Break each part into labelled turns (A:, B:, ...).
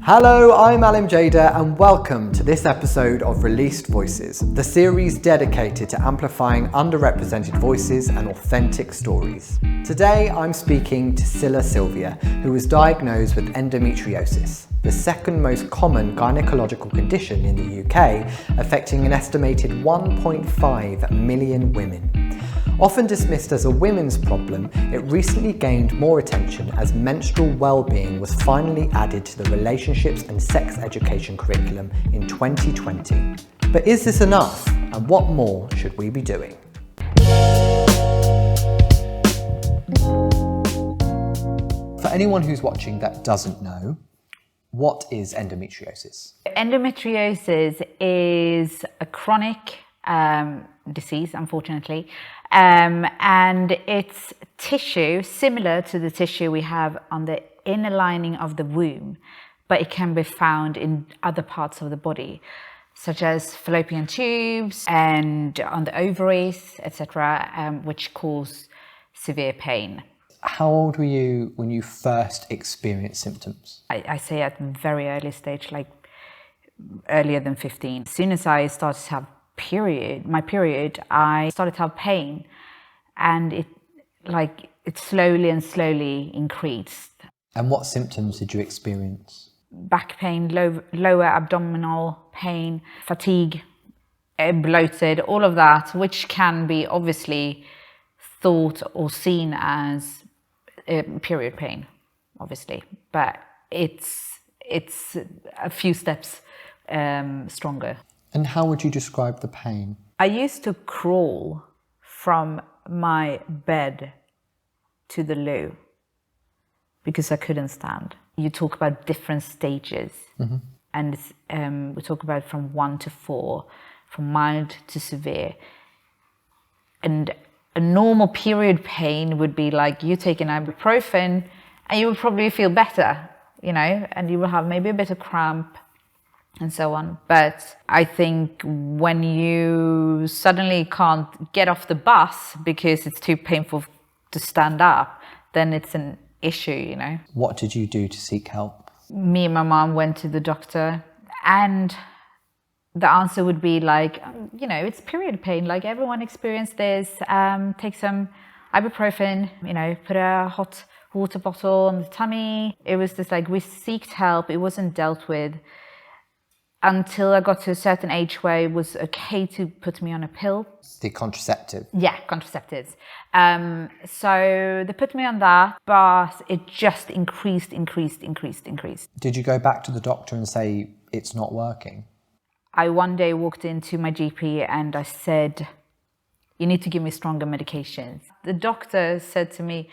A: Hello, I'm Alim Jadavji and welcome to this episode of Released Voices, the series dedicated to amplifying underrepresented voices and authentic stories. Today I'm speaking to Cilla Silvia, who was diagnosed with endometriosis, the second most common gynecological condition in the UK, affecting an estimated 1.5 million women. Often dismissed as a women's problem, it recently gained more attention as menstrual well-being was finally added to the relationships and sex education curriculum in 2020. But is this enough? And what more should we be doing? For anyone who's watching that doesn't know, what is endometriosis?
B: Endometriosis is a chronic disease, unfortunately, and it's tissue similar to the tissue we have on the inner lining of the womb, but it can be found in other parts of the body, such as fallopian tubes and on the ovaries, etc., which cause severe pain.
A: How old were you when you first experienced symptoms?
B: I say at a very early stage, like earlier than 15. As soon as I started to have my period, I started to have pain, and it slowly increased.
A: And what symptoms did you experience?
B: Back pain, lower abdominal pain, fatigue, bloated, all of that, which can be obviously thought or seen as period pain, obviously, but it's a few steps stronger.
A: And how would you describe the pain?
B: I used to crawl from my bed to the loo because I couldn't stand. You talk about different stages, and we talk about from 1 to 4, from mild to severe. And a normal period pain would be like you take an ibuprofen and you will probably feel better, and you will have maybe a bit of cramp and so on. But I think when you suddenly can't get off the bus because it's too painful to stand up, then it's an issue,
A: What did you do to seek help?
B: Me and my mom went to the doctor, and the answer would be like, it's period pain, like everyone experienced this, take some ibuprofen, put a hot water bottle on the tummy. It was just like we sought help. It wasn't dealt with until I got to a certain age where it was okay to put me on a pill.
A: The contraceptive?
B: Yeah, contraceptives. So they put me on that, but it just increased.
A: Did you go back to the doctor and say, it's not working?
B: I one day walked into my GP and I said, you need to give me stronger medications. The doctor said to me,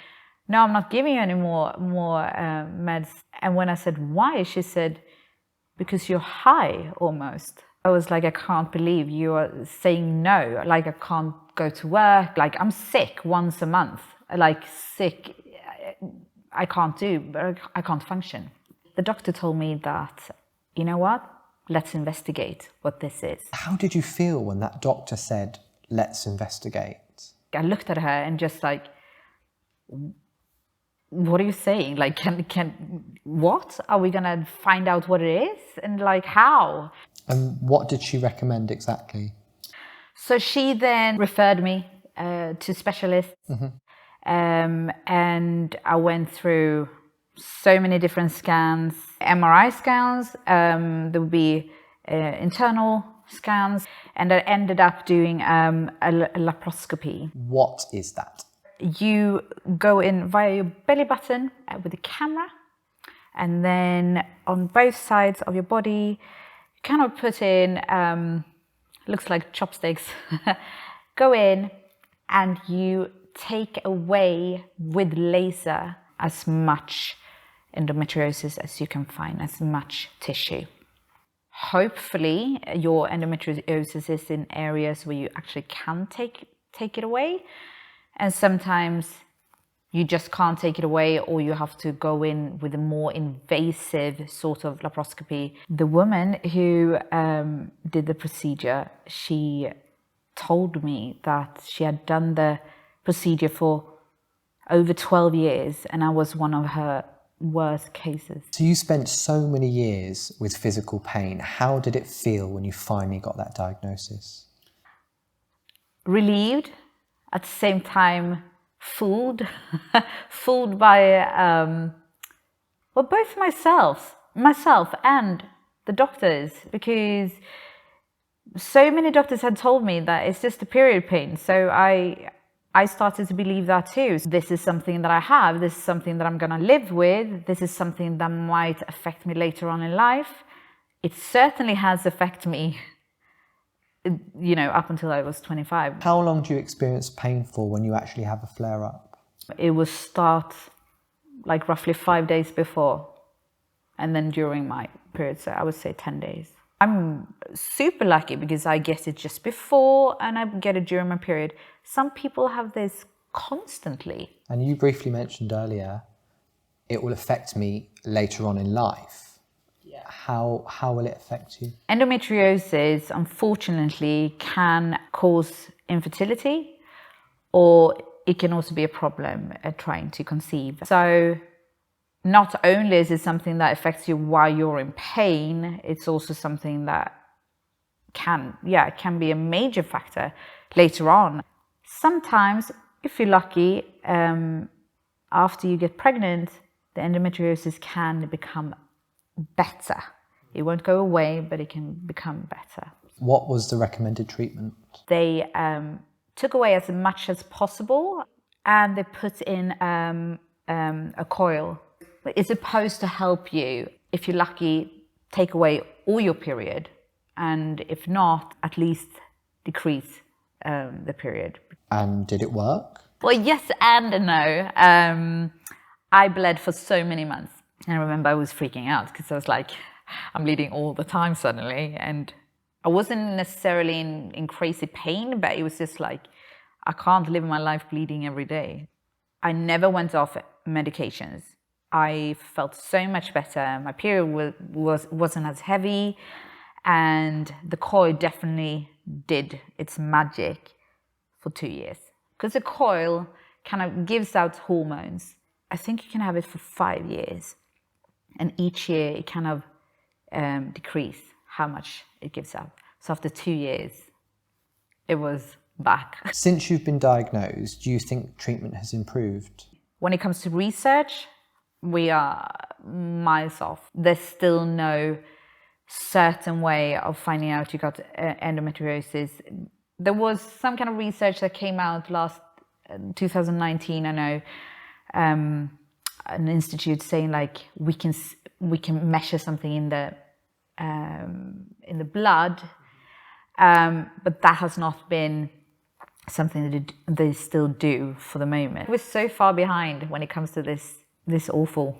B: no, I'm not giving you any more meds. And when I said, why? She said, because you're high almost. I was like, I can't believe you are saying no. Like, I can't go to work. Like, I'm sick once a month. Like, sick, I can't function. The doctor told me that, you know what? Let's investigate what this is.
A: How did you feel when that doctor said, let's investigate?
B: I looked at her and just like, what are you saying? Like, what? Are we gonna find out what it is? And like, how?
A: And what did she recommend exactly?
B: So she then referred me to specialists. And I went through so many different scans, MRI scans, there would be internal scans, and I ended up doing a laparoscopy.
A: What is that?
B: You go in via your belly button with a camera, and then on both sides of your body, you kind of put in, looks like chopsticks, go in and you take away with laser as much endometriosis as you can find, as much tissue. Hopefully your endometriosis is in areas where you actually can take it away. And sometimes you just can't take it away, or you have to go in with a more invasive sort of laparoscopy. The woman who did the procedure, she told me that she had done the procedure for over 12 years, and I was one of her worse cases.
A: So you spent so many years with physical pain. How did it feel when you finally got that diagnosis?
B: Relieved, at the same time fooled, fooled by both myself and the doctors, because so many doctors had told me that it's just a period pain. So I started to believe that too. This is something that I have. This is something that I'm going to live with. This is something that might affect me later on in life. It certainly has affected me, up until I was 25.
A: How long do you experience pain for when you actually have a flare-up?
B: It will start like roughly 5 days before, and then during my period, so I would say 10 days. I'm super lucky because I get it just before and I get it during my period. Some people have this constantly. And
A: you briefly mentioned earlier, it will affect me later on in life. Yeah. How will it affect you?
B: Endometriosis, unfortunately, can cause infertility, or it can also be a problem at trying to conceive. So not only is it something that affects you while you're in pain, it's also something that can be a major factor later on. Sometimes, if you're lucky, after you get pregnant, the endometriosis can become better. It won't go away, but it can become better.
A: What was the recommended treatment?
B: They took away as much as possible, and they put in a coil. It's supposed to help you, if you're lucky, take away all your period, and if not, at least decrease the period.
A: And did it work?
B: Well, yes and no. I bled for so many months. And I remember I was freaking out because I was like, I'm bleeding all the time suddenly. And I wasn't necessarily in crazy pain, but it was just like, I can't live my life bleeding every day. I never went off medications. I felt so much better. My period wasn't as heavy, and the coil definitely did its magic for 2 years. Because the coil kind of gives out hormones. I think you can have it for 5 years, and each year it kind of decrease how much it gives out. So after 2 years, it was back.
A: Since you've been diagnosed, do you think treatment has improved?
B: When it comes to research, we are miles off. There's still no certain way of finding out you got endometriosis. There was some kind of research that came out last 2019, I know, an institute saying like we can measure something in the blood, but that has not been something that they still do for the moment. We're so far behind when it comes to this awful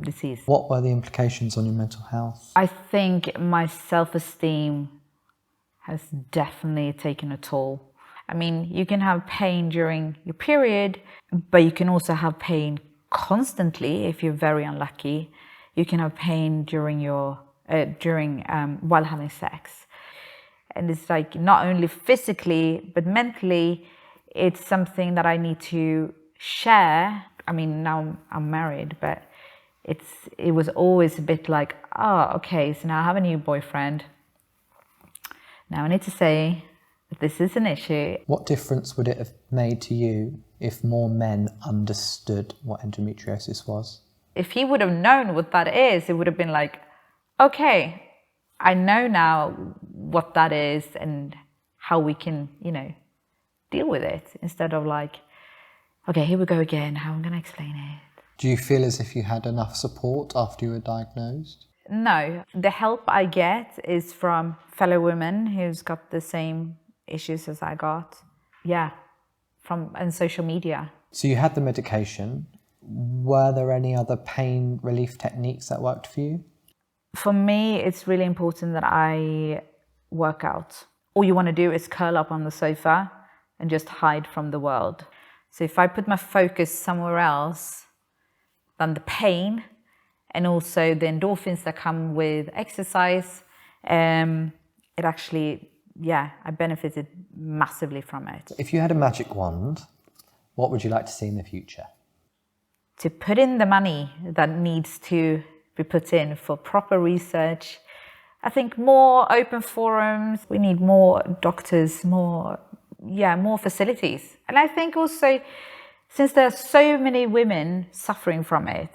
B: disease.
A: What were the implications on your mental health?
B: I think my self-esteem has definitely taken a toll. I mean, you can have pain during your period, but you can also have pain constantly if you're very unlucky. You can have pain during while having sex. And it's like not only physically, but mentally, it's something that I need to share. I mean, now I'm married, but it was always a bit like, oh, okay, so now I have a new boyfriend. Now I need to say that this is an issue.
A: What difference would it have made to you if more men understood what endometriosis was?
B: If he would have known what that is, it would have been like, okay, I know now what that is and how we can, deal with it, instead of like, okay, here we go again, how am I going to explain it?
A: Do you feel as if you had enough support after you were diagnosed?
B: No, the help I get is from fellow women who's got the same issues as I got. Yeah, and social media.
A: So you had the medication. Were there any other pain relief techniques that worked for you?
B: For me, it's really important that I work out. All you want to do is curl up on the sofa and just hide from the world. So if I put my focus somewhere else than the pain, and also the endorphins that come with exercise, it actually, I benefited massively from it.
A: If you had a magic wand, what would you like to see in the future?
B: to put in the money that needs to be put in for proper research. I think more open forums, we need more doctors, more facilities. And I think also, since there are so many women suffering from it,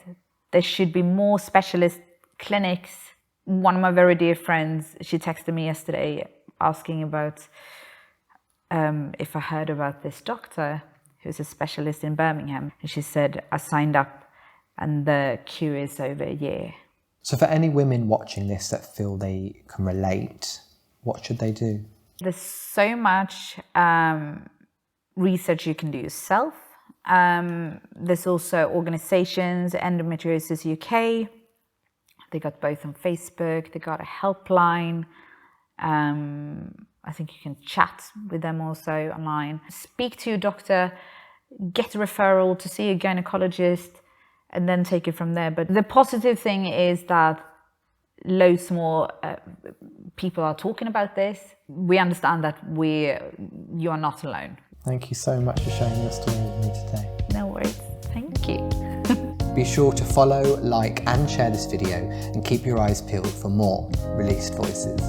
B: there should be more specialist clinics. One of my very dear friends, she texted me yesterday asking about if I heard about this doctor who's a specialist in Birmingham. And she said, I signed up and the queue is over a year.
A: So for any women watching this that feel they can relate, what should they do?
B: There's so much research you can do yourself. There's also organisations, Endometriosis UK. They got both on Facebook. They got a helpline. I think you can chat with them also online. Speak to your doctor, get a referral to see a gynecologist, and then take it from there. But the positive thing is that loads more people are talking about this. We understand that you are not alone.
A: Thank you so much for sharing your story with me today.
B: No worries. Thank you.
A: Be sure to follow, like, and share this video, and keep your eyes peeled for more Released Voices.